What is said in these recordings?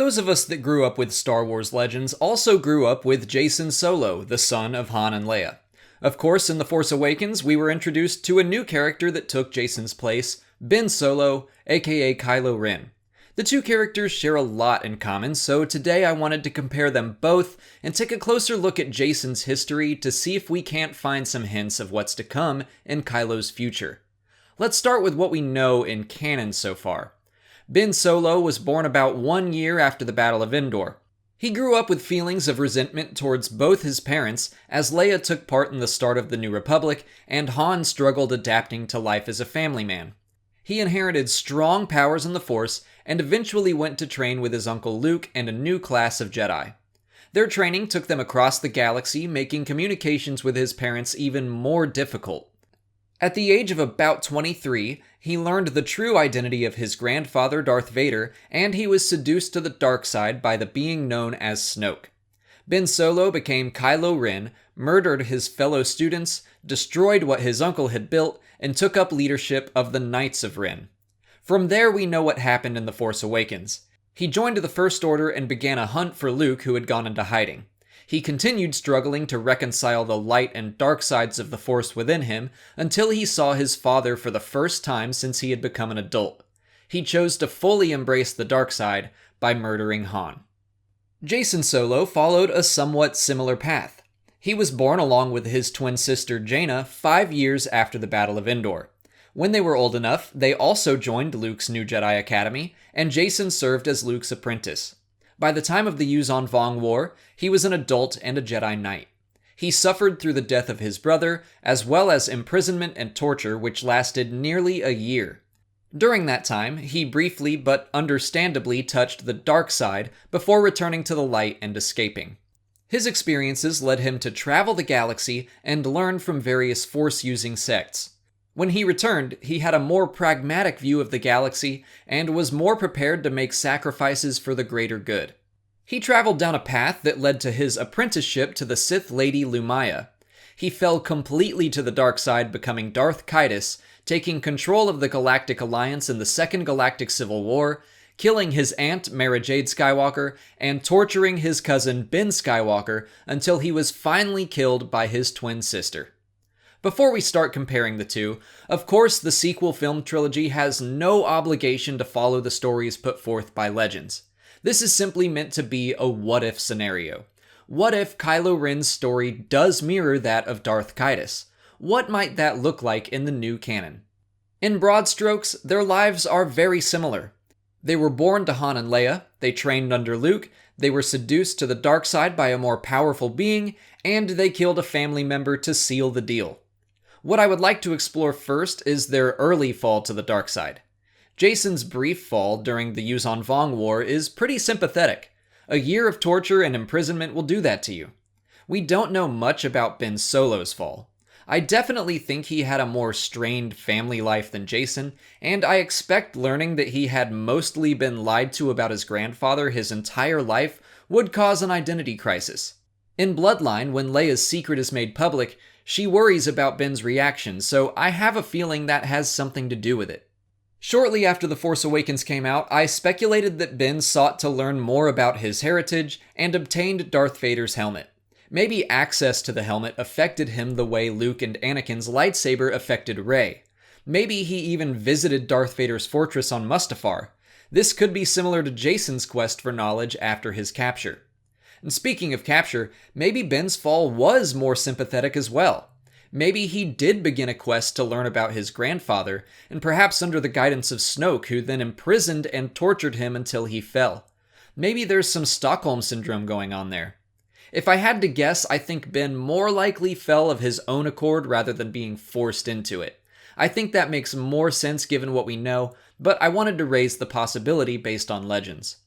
Those of us that grew up with Star Wars Legends also grew up with Jacen Solo, the son of Han and Leia. Of course, in The Force Awakens, we were introduced to a new character that took Jacen's place, Ben Solo, aka Kylo Ren. The two characters share a lot in common, so today I wanted to compare them both and take a closer look at Jacen's history to see if we can't find some hints of what's to come in Kylo's future. Let's start with what we know in canon so far. Ben Solo was born about 1 year after the Battle of Endor. He grew up with feelings of resentment towards both his parents, as Leia took part in the start of the New Republic, and Han struggled adapting to life as a family man. He inherited strong powers in the Force, and eventually went to train with his uncle Luke and a new class of Jedi. Their training took them across the galaxy, making communications with his parents even more difficult. At the age of about 23, he learned the true identity of his grandfather Darth Vader, and he was seduced to the dark side by the being known as Snoke. Ben Solo became Kylo Ren, murdered his fellow students, destroyed what his uncle had built, and took up leadership of the Knights of Ren. From there we know what happened in The Force Awakens. He joined the First Order and began a hunt for Luke, who had gone into hiding. He continued struggling to reconcile the light and dark sides of the Force within him until he saw his father for the first time since he had become an adult. He chose to fully embrace the dark side by murdering Han. Jacen Solo followed a somewhat similar path. He was born along with his twin sister Jaina 5 years after the Battle of Endor. When they were old enough, they also joined Luke's new Jedi Academy, and Jacen served as Luke's apprentice. By the time of the Yuuzhan Vong War, he was an adult and a Jedi Knight. He suffered through the death of his brother, as well as imprisonment and torture, which lasted nearly a year. During that time, he briefly but understandably touched the dark side before returning to the light and escaping. His experiences led him to travel the galaxy and learn from various Force-using sects. When he returned, he had a more pragmatic view of the galaxy and was more prepared to make sacrifices for the greater good. He traveled down a path that led to his apprenticeship to the Sith Lady Amaya. He fell completely to the dark side, becoming Darth Caedus, taking control of the Galactic Alliance in the Second Galactic Civil War, killing his aunt Mara Jade Skywalker, and torturing his cousin Ben Skywalker until he was finally killed by his twin sister. Before we start comparing the two, of course the sequel film trilogy has no obligation to follow the stories put forth by Legends. This is simply meant to be a what-if scenario. What if Kylo Ren's story does mirror that of Darth Caedus? What might that look like in the new canon? In broad strokes, their lives are very similar. They were born to Han and Leia, they trained under Luke, they were seduced to the dark side by a more powerful being, and they killed a family member to seal the deal. What I would like to explore first is their early fall to the dark side. Jacen's brief fall during the Yuuzhan Vong War is pretty sympathetic. A year of torture and imprisonment will do that to you. We don't know much about Ben Solo's fall. I definitely think he had a more strained family life than Jacen, and I expect learning that he had mostly been lied to about his grandfather his entire life would cause an identity crisis. In Bloodline, when Leia's secret is made public, she worries about Ben's reaction, so I have a feeling that has something to do with it. Shortly after The Force Awakens came out, I speculated that Ben sought to learn more about his heritage and obtained Darth Vader's helmet. Maybe access to the helmet affected him the way Luke and Anakin's lightsaber affected Rey. Maybe he even visited Darth Vader's fortress on Mustafar. This could be similar to Jacen's quest for knowledge after his capture. And speaking of capture, maybe Ben's fall was more sympathetic as well. Maybe he did begin a quest to learn about his grandfather, and perhaps under the guidance of Snoke, who then imprisoned and tortured him until he fell. Maybe there's some Stockholm Syndrome going on there. If I had to guess, I think Ben more likely fell of his own accord rather than being forced into it. I think that makes more sense given what we know, but I wanted to raise the possibility based on Legends.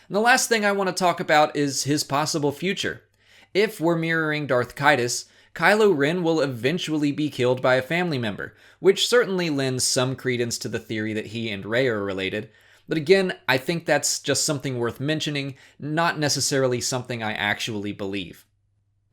And the last thing I want to talk about is his possible future. If we're mirroring Darth Caedus, Kylo Ren will eventually be killed by a family member, which certainly lends some credence to the theory that he and Rey are related. But again, I think that's just something worth mentioning, not necessarily something I actually believe.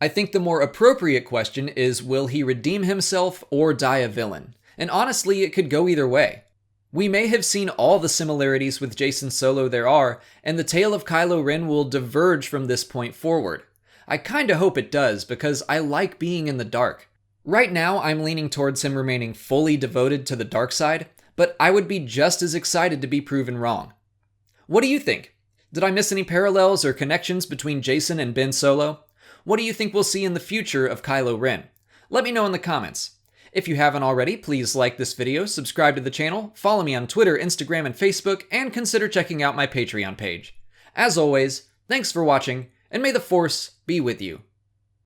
I think the more appropriate question is, will he redeem himself or die a villain? And honestly, it could go either way. We may have seen all the similarities with Jacen Solo there are, and the tale of Kylo Ren will diverge from this point forward. I kinda hope it does, because I like being in the dark. Right now, I'm leaning towards him remaining fully devoted to the dark side, but I would be just as excited to be proven wrong. What do you think? Did I miss any parallels or connections between Jacen and Ben Solo? What do you think we'll see in the future of Kylo Ren? Let me know in the comments. If you haven't already, please like this video, subscribe to the channel, follow me on Twitter, Instagram, and Facebook, and consider checking out my Patreon page. As always, thanks for watching, and may the Force be with you.